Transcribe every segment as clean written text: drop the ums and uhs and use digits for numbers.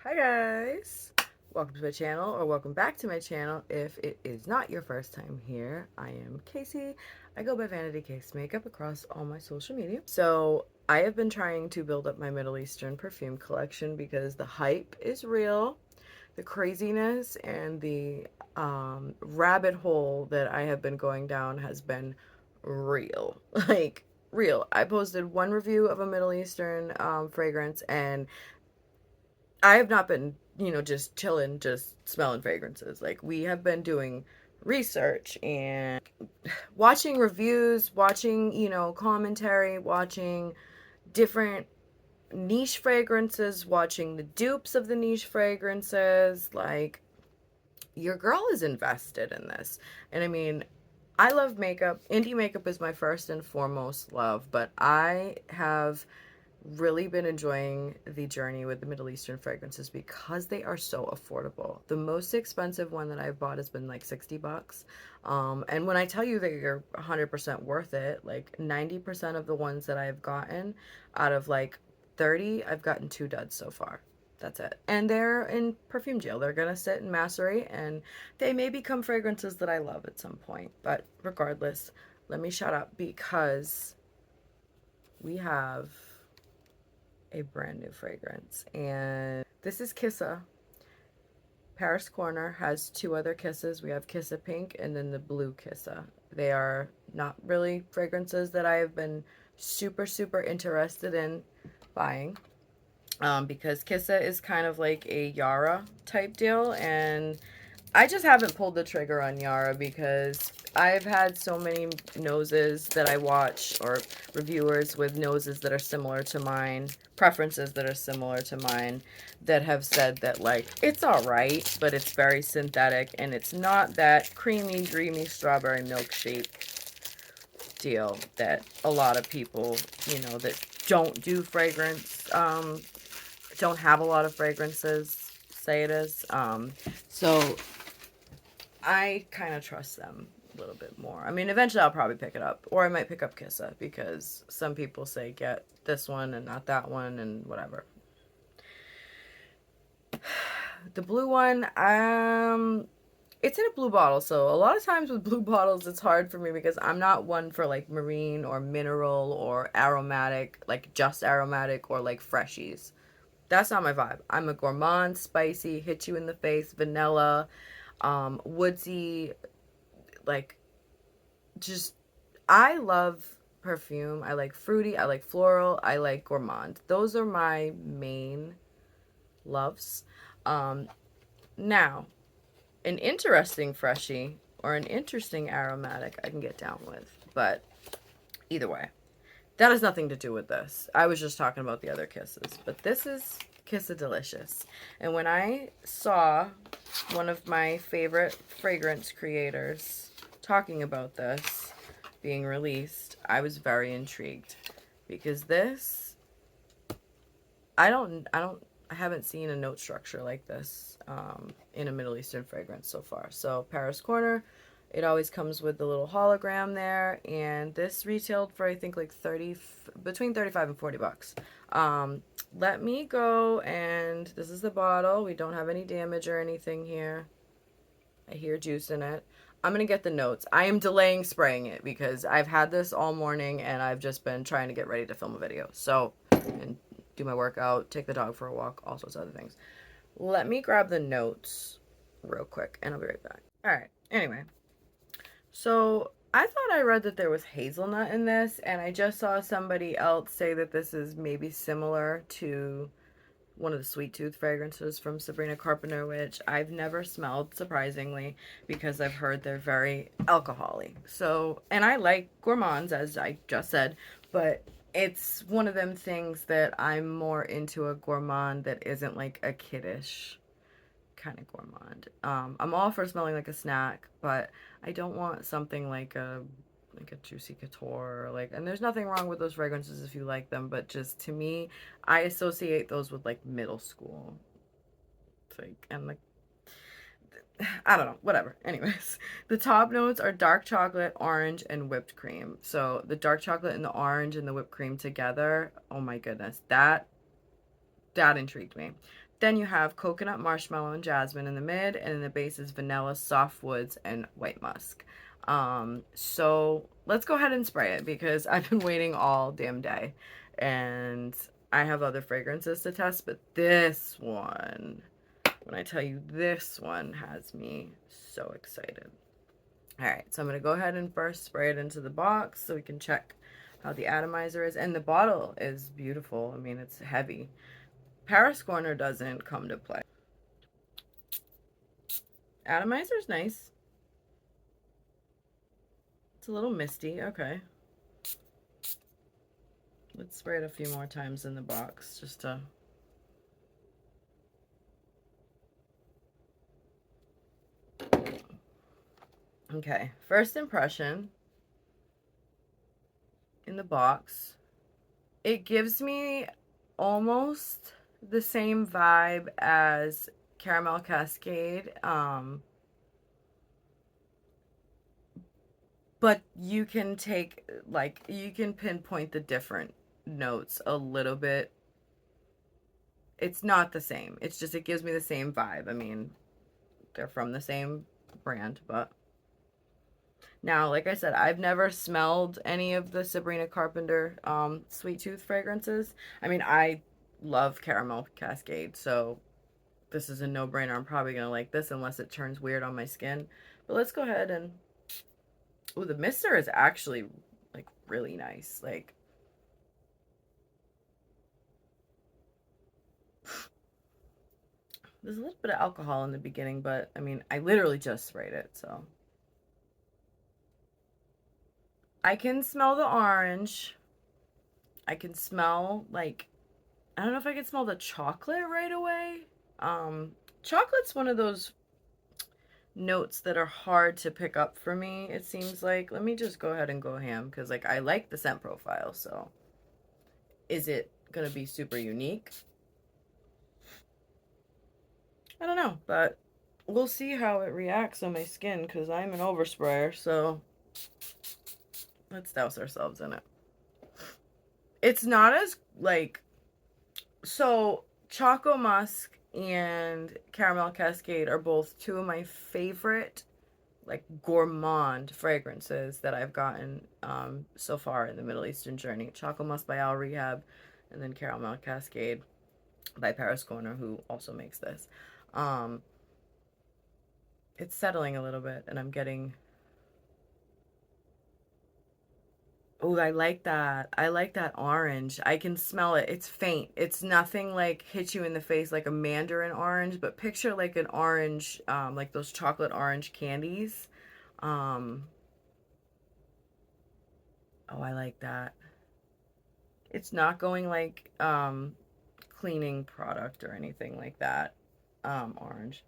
Hi guys! Welcome to my channel, or welcome back to my channel if it is not your first time here. I am Casey. I go by Vanity Case Makeup across all my social media. So I have been trying to build up my Middle Eastern perfume collection because the hype is real. The craziness and the rabbit hole that I have been going down has been real. Like, real. I posted one review of a Middle Eastern fragrance, and I have not been, just chilling, just smelling fragrances. Like, we have been doing research and watching reviews, watching, commentary, watching different niche fragrances, watching the dupes of the niche fragrances. Like, your girl is invested in this. And I mean, I love makeup. Indie makeup is my first and foremost love, but I have really been enjoying the journey with the Middle Eastern fragrances because they are so affordable. The most expensive one that I've bought has been like 60 bucks. And when I tell you that you're 100% worth it, like 90% of the ones that I've gotten out of like 30, I've gotten 2 duds so far. That's it. And they're in perfume jail. They're going to sit in macerate and they may become fragrances that I love at some point. But regardless, let me shut up because we have a brand new fragrance. And this is Qissa. Paris Corner has 2 other Kisses. We have Qissa Pink and then the blue Qissa. They are not really fragrances that I have been super interested in buying. Because Kissa is kind of like a Yara type deal, and I just haven't pulled the trigger on Yara because I've had so many noses that I watch, or reviewers with noses that are similar to mine, preferences that are similar to mine, that have said that, like, it's all right, but it's very synthetic and it's not that creamy, dreamy strawberry milkshake deal that a lot of people, that don't do fragrance, don't have a lot of fragrances say it is. So I kind of trust them a little bit more. I mean, eventually I'll probably pick it up, or I might pick up Kissa because some people say get this one and not that one and whatever. The blue one, it's in a blue bottle, so a lot of times with blue bottles it's hard for me because I'm not one for like marine or mineral or aromatic, like just aromatic or like freshies. That's not my vibe. I'm a gourmand, spicy, hit you in the face, vanilla, woodsy, like, just, I love perfume. I like fruity, I like floral, I like gourmand. Those are my main loves. Um, Now, an interesting freshie or an interesting aromatic I can get down with, but either way. That has nothing to do with this. I was just talking about the other Kisses. But this is Qissa Delicious. And when I saw one of my favorite fragrance creators talking about this being released, I was very intrigued. Because this, I haven't seen a note structure like this in a Middle Eastern fragrance so far. So Paris Corner, it always comes with the little hologram there, and this retailed for I think like 30, between 35 and 40 bucks. Let me go, and this is the bottle. We don't have any damage or anything here. I hear juice in it. I'm gonna get the notes. I am delaying spraying it because I've had this all morning and I've just been trying to get ready to film a video. So, and do my workout, take the dog for a walk, all sorts of other things. Let me grab the notes real quick and I'll be right back. All right. Anyway, so I thought I read that there was hazelnut in this, and I just saw somebody else say that this is maybe similar to one of the sweet tooth fragrances from Sabrina Carpenter, which I've never smelled, surprisingly, because I've heard they're very alcoholic. So, and I like gourmands, as I just said, but it's one of them things that I'm more into a gourmand that isn't like a kiddish kind of gourmand. I'm all for smelling like a snack, but I don't want something like a juicy couture, or like, and there's nothing wrong with those fragrances if you like them, but just to me, I associate those with like middle school. Like, and like, I don't know, whatever. Anyways, the top notes are dark chocolate, orange, and whipped cream. So the dark chocolate and the orange and the whipped cream together, oh my goodness, that intrigued me. Then you have coconut, marshmallow, and jasmine in the mid, and in the base is vanilla, soft woods, and white musk. So let's go ahead and spray it because I've been waiting all damn day, and I have other fragrances to test, but this one, when I tell you this one has me so excited. All right, so I'm gonna go ahead and first spray it into the box so we can check how the atomizer is, and the bottle is beautiful. I mean, it's heavy. Paris Corner doesn't come to play. Atomizer's nice. It's a little misty. Okay. Let's spray it a few more times in the box just to... Okay. First impression in the box. It gives me almost the same vibe as Caramel Cascade. But you can take, like, you can pinpoint the different notes a little bit. It's not the same. It's just, it gives me the same vibe. I mean, they're from the same brand, but now, like I said, I've never smelled any of the Sabrina Carpenter Sweet Tooth fragrances. I mean, I love Caramel Cascade, so this is a no-brainer. I'm probably gonna like this unless it turns weird on my skin. But let's go ahead and... Oh, the mister is actually like really nice. Like, there's a little bit of alcohol in the beginning, but I mean, I literally just sprayed it, so. I can smell the orange. I can smell, like, I don't know if I can smell the chocolate right away. Chocolate's one of those notes that are hard to pick up for me, it seems like. Let me just go ahead and go ham, because, like, I like the scent profile, so. Is it gonna be super unique? I don't know, but we'll see how it reacts on my skin, because I'm an oversprayer, so let's douse ourselves in it. It's not as, like, so Choco Musk and Caramel Cascade are both two of my favorite, like, gourmand fragrances that I've gotten so far in the Middle Eastern journey. Choco Musk by Al Rehab, and then Caramel Cascade by Paris Corner, who also makes this. It's settling a little bit, and I'm getting... Oh, I like that. I like that orange. I can smell it. It's faint. It's nothing like hit you in the face like a mandarin orange, but picture like an orange, like those chocolate orange candies. Um, oh, I like that. It's not going like cleaning product or anything like that. Orange.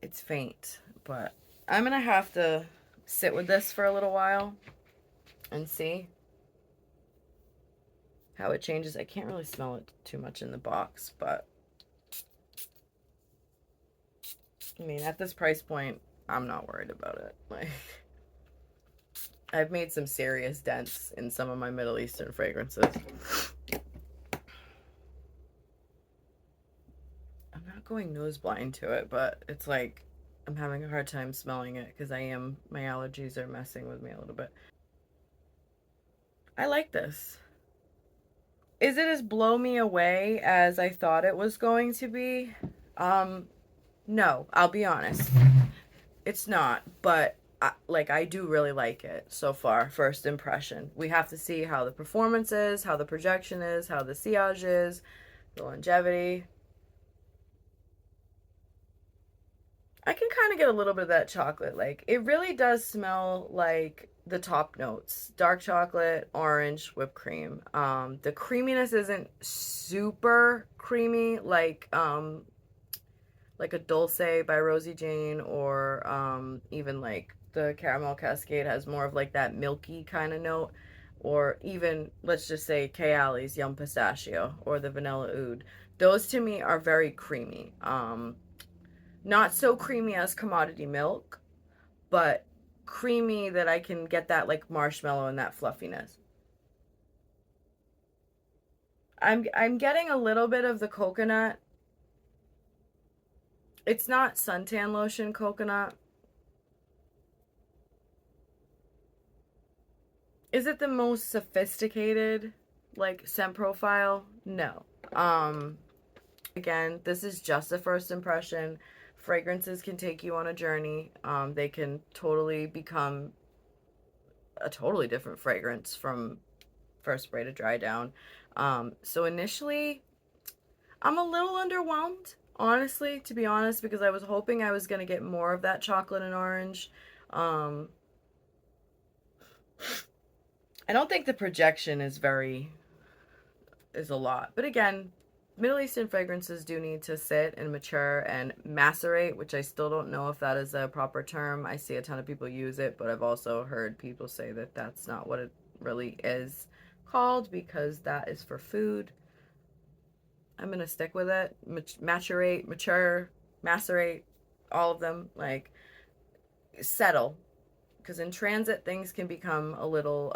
It's faint, but I'm gonna have to sit with this for a little while and see how it changes. I can't really smell it too much in the box, but I mean, at this price point, I'm not worried about it. Like, I've made some serious dents in some of my Middle Eastern fragrances. I'm not going nose blind to it, but it's like I'm having a hard time smelling it because my allergies are messing with me a little bit. I like this. Is it as blow me away as I thought it was going to be? Um, no, I'll be honest. It's not, but I do really like it so far. First impression. We have to see how the performance is, how the projection is, how the sillage is, the longevity. I can kind of get a little bit of that chocolate. Like, it really does smell like the top notes: dark chocolate, orange, whipped cream. The creaminess isn't super creamy like a Dulce by Rosie Jane, or even like the Caramel Cascade has more of like that milky kind of note, or even let's just say Kayali's Yum Pistachio or the Vanilla Oud. Those to me are very creamy. Not so creamy as Commodity Milk, but creamy that I can get that like marshmallow and that fluffiness. I'm getting a little bit of the coconut It's not suntan lotion coconut. Is it the most sophisticated like scent profile? No. Um Again, this is just a first impression. Fragrances can take you on a journey. They can totally become a totally different fragrance from first spray to dry down. So initially, I'm a little underwhelmed, honestly, to be honest, because I was hoping I was going to get more of that chocolate and orange. Um, I don't think the projection is a lot. But again, Middle Eastern fragrances do need to sit and mature and macerate, which I still don't know if that is a proper term. I see a ton of people use it, but I've also heard people say that that's not what it really is called because that is for food. I'm going to stick with it. Maturate, mature, macerate, all of them. Like, settle. Because in transit, things can become a little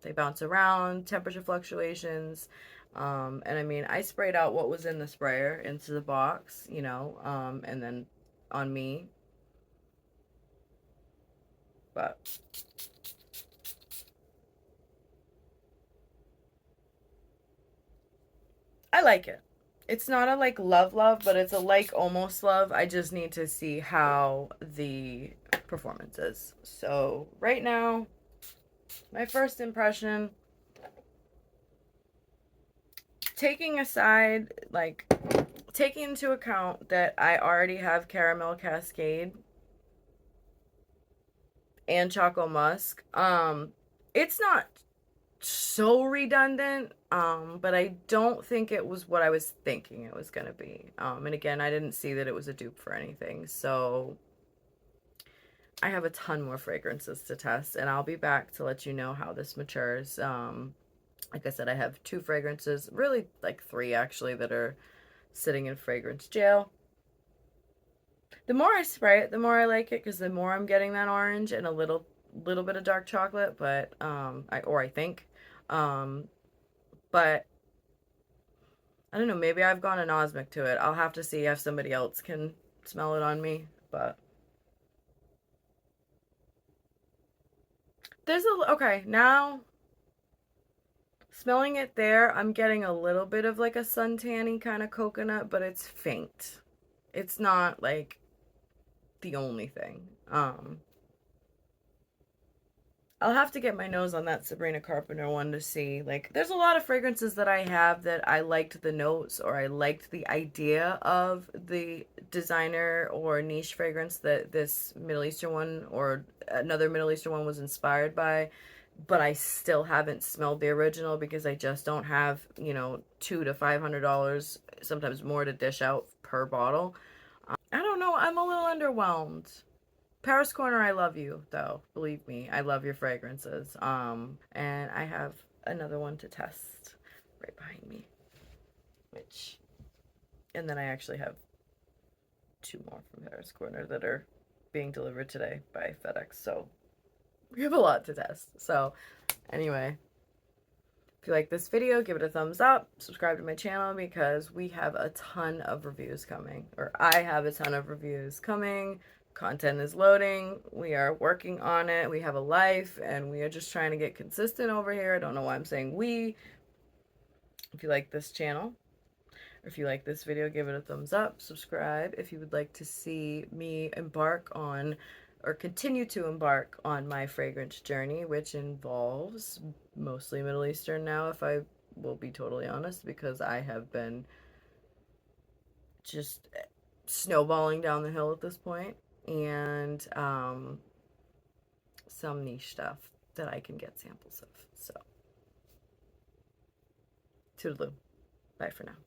they bounce around, temperature fluctuations. And I mean, I sprayed out what was in the sprayer into the box, and then on me. But I like it. It's not a like love, but it's a like almost love. I just need to see how the performance is. So right now, my first impression, taking aside, like, taking into account that I already have caramel cascade and choco musk. It's not so redundant, but I don't think it was what I was thinking it was gonna be. And again, I didn't see that it was a dupe for anything, so I have a ton more fragrances to test, and I'll be back to let you know how this matures. Like I said, I have two fragrances, really like three actually, that are sitting in fragrance jail. The more I spray it, the more I like it because the more I'm getting that orange and a little bit of dark chocolate, but I think, um, but I don't know. Maybe I've gone anosmic to it. I'll have to see if somebody else can smell it on me. But there's a okay now. Smelling it there, I'm getting a little bit of like a suntanny kind of coconut, but it's faint. It's not like the only thing. I'll have to get my nose on that Sabrina Carpenter one to see. Like, there's a lot of fragrances that I have that I liked the notes or I liked the idea of the designer or niche fragrance that this Middle Eastern one or another Middle Eastern one was inspired by. But I still haven't smelled the original because I just don't have, $200 to $500, sometimes more to dish out per bottle. I don't know. I'm a little underwhelmed. Paris Corner, I love you, though. Believe me, I love your fragrances. And I have another one to test right behind me, which, and then I actually have two more from Paris Corner that are being delivered today by FedEx. So we have a lot to test. So, anyway, if you like this video, give it a thumbs up, subscribe to my channel because we have a ton of reviews coming, or I have a ton of reviews coming. Content is loading. We are working on it. We have a life and we are just trying to get consistent over here. I don't know why I'm saying we. If you like this channel, or if you like this video, give it a thumbs up, subscribe if you would like to see me embark on or continue to embark on my fragrance journey, which involves mostly Middle Eastern now, if I will be totally honest, because I have been just snowballing down the hill at this point, and some niche stuff that I can get samples of. So, toodaloo. Bye for now.